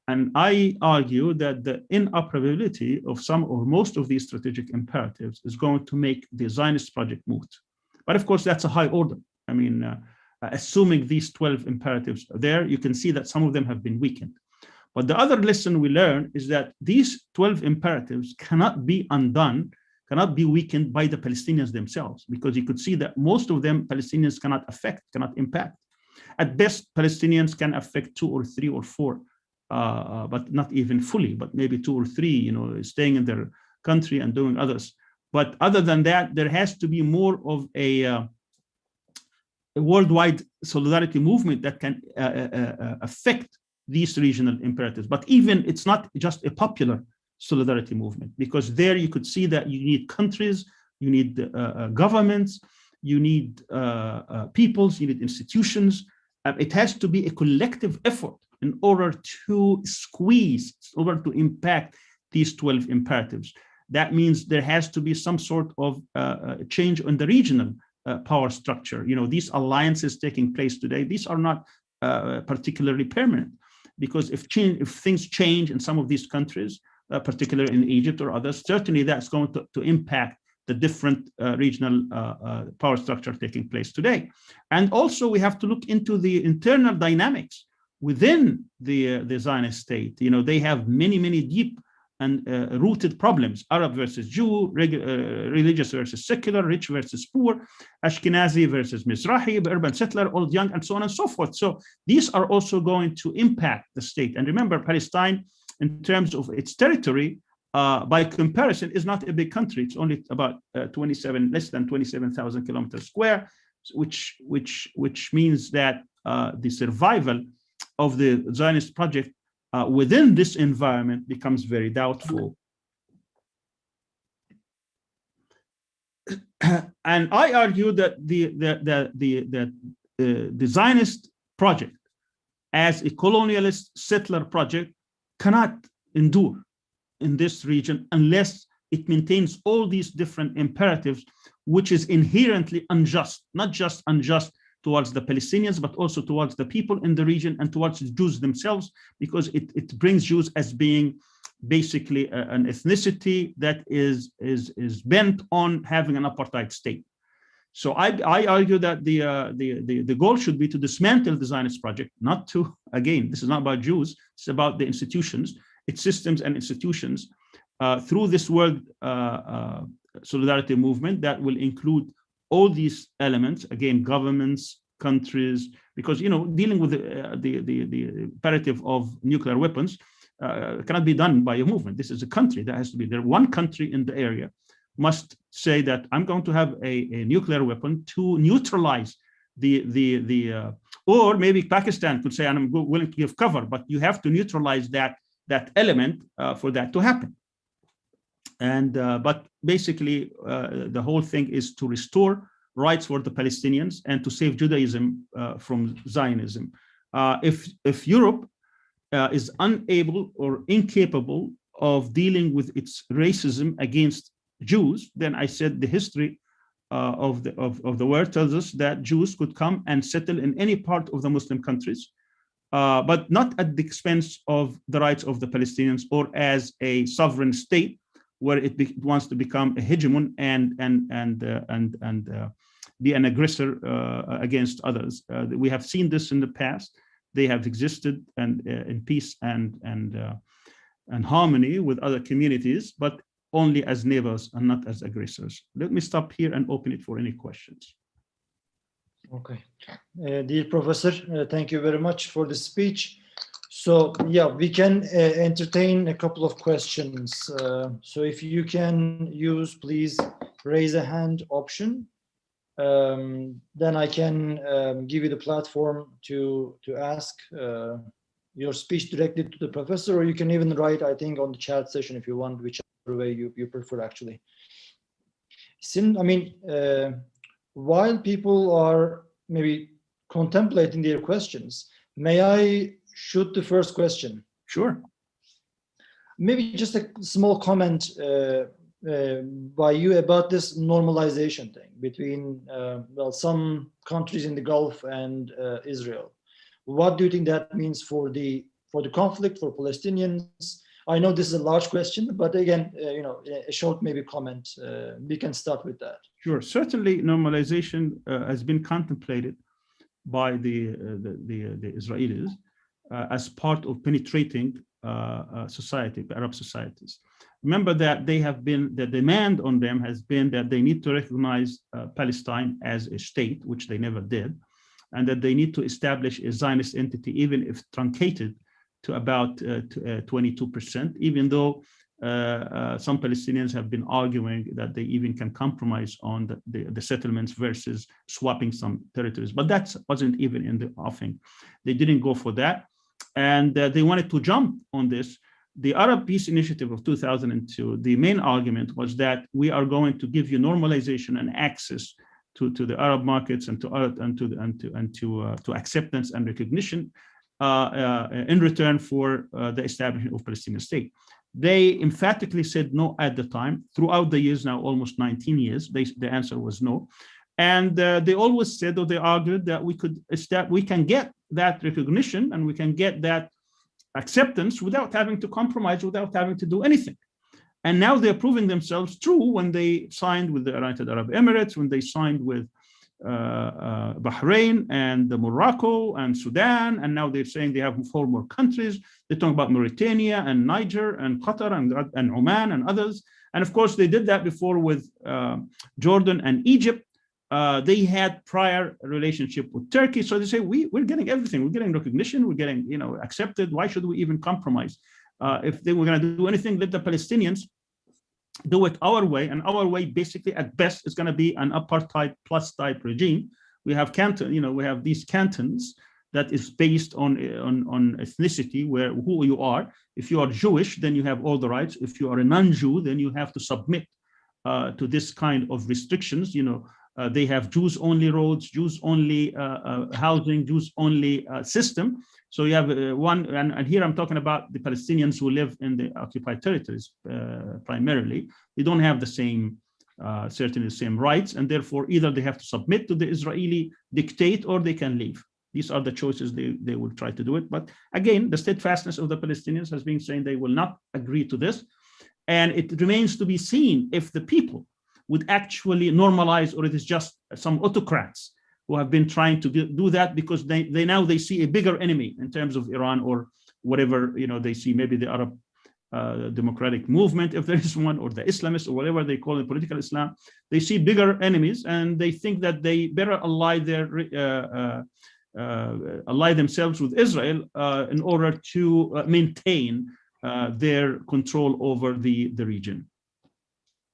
S1: And I argue that the inoperability of some or most of these strategic imperatives is going to make the Zionist project moot. But of course, that's a high order. I mean, assuming these 12 imperatives are there, you can see that some of them have been weakened. But the other lesson we learn is that these 12 imperatives cannot be undone, cannot be weakened by the Palestinians themselves, because you could see that most of them Palestinians cannot affect, cannot impact. At best, Palestinians can affect 2 or 3 or 4, but not even fully, but maybe 2 or 3, staying in their country and doing others. But other than that, there has to be more of a worldwide solidarity movement that can affect these regional imperatives. But even it's not just a popular solidarity movement, because there you could see that you need countries, you need governments, you need peoples, you need institutions. It has to be a collective effort in order to squeeze, in order to impact these 12 imperatives. That means there has to be some sort of change in the regional power structure. These alliances taking place today, these are not particularly permanent, because if things change in some of these countries, particularly in Egypt or others, certainly that's going to impact the different regional power structure taking place today. And also we have to look into the internal dynamics within the Zionist state. They have many, many deep and rooted problems: Arab versus Jew, religious versus secular, rich versus poor, Ashkenazi versus Mizrahi, urban settler, old, young, and so on and so forth. So these are also going to impact the state. And remember, Palestine, in terms of its territory, by comparison, is not a big country. It's only about less than 27,000 kilometers square, which means that the survival of the Zionist project within this environment becomes very doubtful. And I argue that the Zionist project, as a colonialist settler project, cannot endure in this region unless it maintains all these different imperatives, which is inherently unjust, not just unjust towards the Palestinians, but also towards the people in the region and towards the Jews themselves, because it brings Jews as being basically an ethnicity that is bent on having an apartheid state. So I argue that the goal should be to dismantle the Zionist project, not to, again, this is not about Jews, it's about the institutions, its systems and institutions, through this world solidarity movement that will include all these elements, again, governments, countries, because dealing with the imperative of nuclear weapons cannot be done by a movement. This is a country that has to be there. One country in the area must say that I'm going to have a nuclear weapon to neutralize or maybe Pakistan could say, and I'm willing to give cover, but you have to neutralize that element for that to happen. And but basically, the whole thing is to restore rights for the Palestinians and to save Judaism from Zionism. If Europe is unable or incapable of dealing with its racism against Jews, then I said the history of the world tells us that Jews could come and settle in any part of the Muslim countries, but not at the expense of the rights of the Palestinians or as a sovereign state where it wants to become a hegemon and be an aggressor against others. We have seen this in the past. They have existed and in peace and harmony with other communities, but only as neighbors and not as aggressors. Let me stop here and open it for any questions.
S2: Okay. Dear Professor, thank you very much for the speech. So yeah, we can entertain a couple of questions. So if you can use, please raise a hand option. Then I can give you the platform to ask your speech directly to the professor, or you can even write, I think, on the chat session if you want, whichever way you prefer, actually. While people are maybe contemplating their questions, may I shoot the first question?
S1: Sure.
S2: Maybe just a small comment by you about this normalization thing between some countries in the Gulf and Israel. What do you think that means for the conflict, for Palestinians? I know this is a large question, but again, a short maybe comment. We can start with that.
S1: Sure. Certainly, normalization has been contemplated by the Israelis as part of penetrating society, Arab societies. Remember that the demand on them has been that they need to recognize Palestine as a state, which they never did, and that they need to establish a Zionist entity, even if truncated to about 22%, even though some Palestinians have been arguing that they even can compromise on the settlements versus swapping some territories. But that wasn't even in the offing. They didn't go for that. And they wanted to jump on this. The Arab Peace Initiative of 2002, the main argument was that we are going to give you normalization and access to the Arab markets and to acceptance and recognition in return for the establishment of Palestinian state. They emphatically said no at the time. Throughout the years, now almost 19 years, the answer was no. And they always said, or they argued, that we can get that recognition and we can get that acceptance without having to compromise, without having to do anything. And now they're proving themselves true when they signed with the United Arab Emirates, when they signed with Bahrain and Morocco and Sudan, and now they're saying they have 4 more countries. They're talking about Mauritania and Niger and Qatar and Oman and others. And of course, they did that before with Jordan and Egypt. They had prior relationship with Turkey. So they say, we're getting everything. We're getting recognition. We're getting accepted. Why should we even compromise? If they were going to do anything, let the Palestinians do it our way. And our way, basically, at best, is going to be an apartheid plus type regime. We have we have these cantons that is based on ethnicity, where who you are. If you are Jewish, then you have all the rights. If you are a non-Jew, then you have to submit to this kind of restrictions. They have Jews-only roads, Jews-only housing, Jews-only system. So you have one, and here I'm talking about the Palestinians who live in the occupied territories primarily. They don't have the same, certainly the same rights, and therefore either they have to submit to the Israeli dictate or they can leave. These are the choices they will try to do it. But again, the steadfastness of the Palestinians has been saying they will not agree to this. And it remains to be seen if the people would actually normalize, or it is just some autocrats who have been trying to do that because they now see a bigger enemy in terms of Iran or whatever they see, maybe the Arab democratic movement, if there is one, or the Islamists, or whatever they call it, political Islam. They see bigger enemies, and they think that they better ally themselves with Israel in order to maintain their control over the region.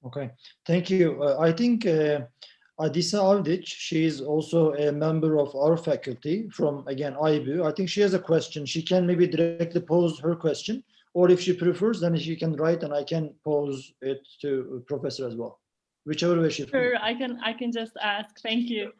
S2: Okay, thank you. I think Adisa Avdic, she is also a member of our faculty from, again, IBU. I think she has a question. She can maybe directly pose her question, or if she prefers, then she can write and I can pose it to Professor as well. Whichever way she prefers.
S5: Sure, I can just ask. Thank you.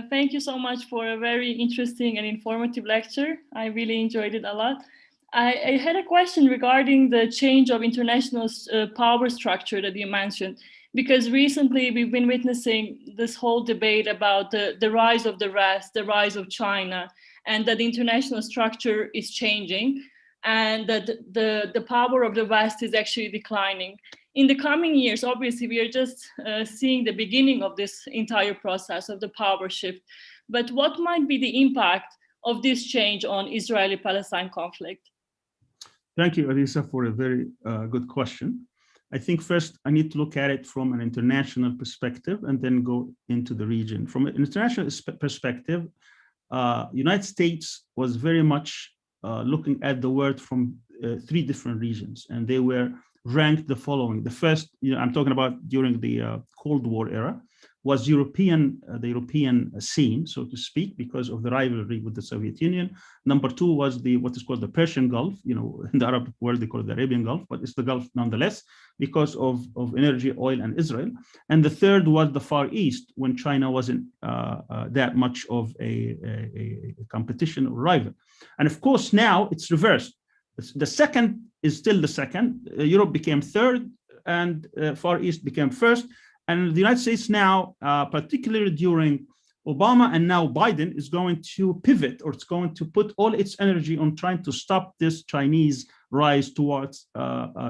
S5: Thank you so much for a very interesting and informative lecture. I really enjoyed it a lot. I had a question regarding the change of international power structure that you mentioned, because recently we've been witnessing this whole debate about the rise of the West, the rise of China, and that the international structure is changing, and that the power of the West is actually declining. In the coming years, obviously, we are just seeing the beginning of this entire process of the power shift. But what might be the impact of this change on Israeli-Palestine conflict?
S1: Thank you, Adisa, for a very good question. I think first I need to look at it from an international perspective and then go into the region. From an international perspective, United States was very much looking at the world from 3 different regions, and they were ranked the following. The first, I'm talking about during the Cold War era, was the European scene, so to speak, because of the rivalry with the Soviet Union. Number 2 was what is called the Persian Gulf. In the Arab world, they call it the Arabian Gulf, but it's the Gulf nonetheless, because of energy, oil, and Israel. And the third was the Far East, when China wasn't that much of a competition or rival. And of course, now it's reversed. The second is still the second. Europe became third, and Far East became first. And the United States now, particularly during Obama and now Biden, is going to pivot, or it's going to put all its energy on trying to stop this Chinese rise towards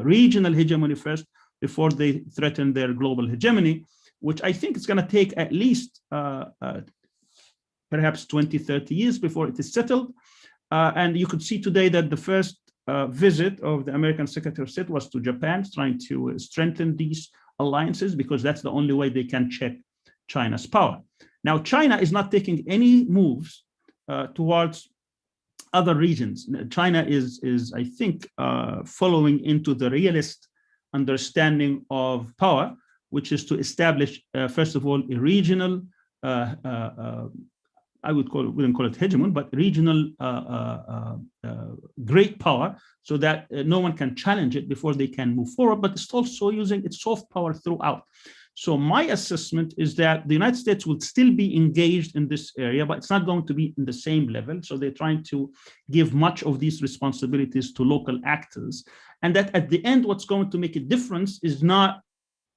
S1: regional hegemony first, before they threaten their global hegemony, which I think is going to take at least perhaps 20, 30 years before it is settled. And you could see today that the first visit of the American Secretary of State was to Japan, trying to strengthen these alliances, because that's the only way they can check China's power. Now, China is not taking any moves towards other regions. China is I think, following into the realist understanding of power, which is to establish, first of all, a regional, wouldn't call it hegemon, but regional great power, so that no one can challenge it before they can move forward, but it's also using its soft power throughout. So my assessment is that the United States will still be engaged in this area, but it's not going to be in the same level. So they're trying to give much of these responsibilities to local actors. And that at the end, what's going to make a difference is not,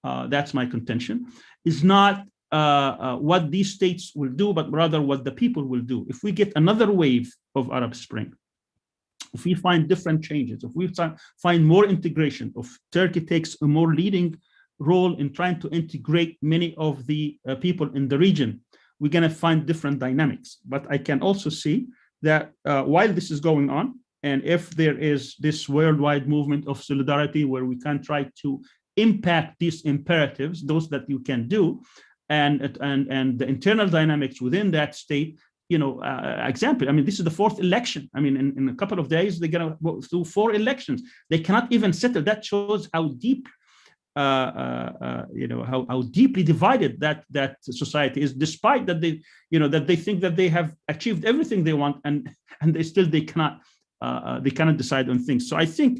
S1: that's my contention, is not what these states will do, but rather what the people will do. If we get another wave of Arab Spring, if we find different changes, if we find more integration, if Turkey takes a more leading role in trying to integrate many of the people in the region, we're going to find different dynamics. But I can also see that while this is going on, and if there is this worldwide movement of solidarity where we can try to impact these imperatives, those that you can do, and the internal dynamics within that state, example, I mean, this is the 4th election. I mean, in a couple of days, they're going to go through 4 elections. They cannot even settle. That shows how deep, how deeply divided that society is, despite that they think that they have achieved everything they want, and they cannot decide on things. So I think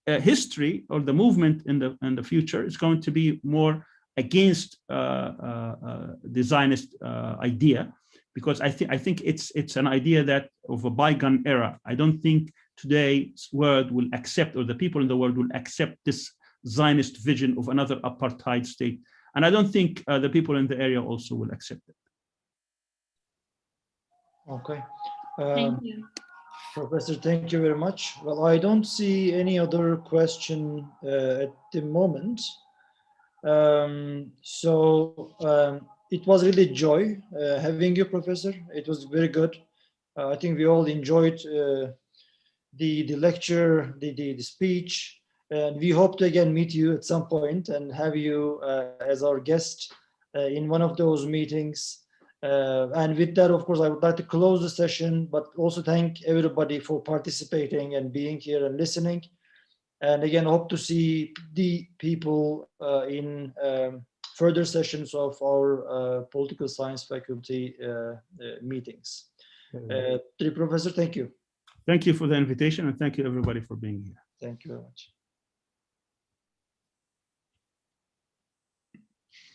S1: history, or the movement in the future, is going to be more against the Zionist idea, because I think it's an idea that of a bygone era. I don't think today's world will accept, or the people in the world will accept, this Zionist vision of another apartheid state. And I don't think the people in the area also will accept it.
S2: Okay.
S5: Thank you.
S2: Professor, thank you very much. Well, I don't see any other question at the moment. It was really joy having you, Professor. It was very good. I think we all enjoyed the lecture, the speech, And we hope to again meet you at some point and have you as our guest in one of those meetings. And with that, of course, I would like to close the session, but also thank everybody for participating and being here and listening. And again, hope to see the people in further sessions of our political science faculty meetings. Professor, thank you.
S1: Thank you for the invitation, and thank you everybody for being here.
S2: Thank you very much.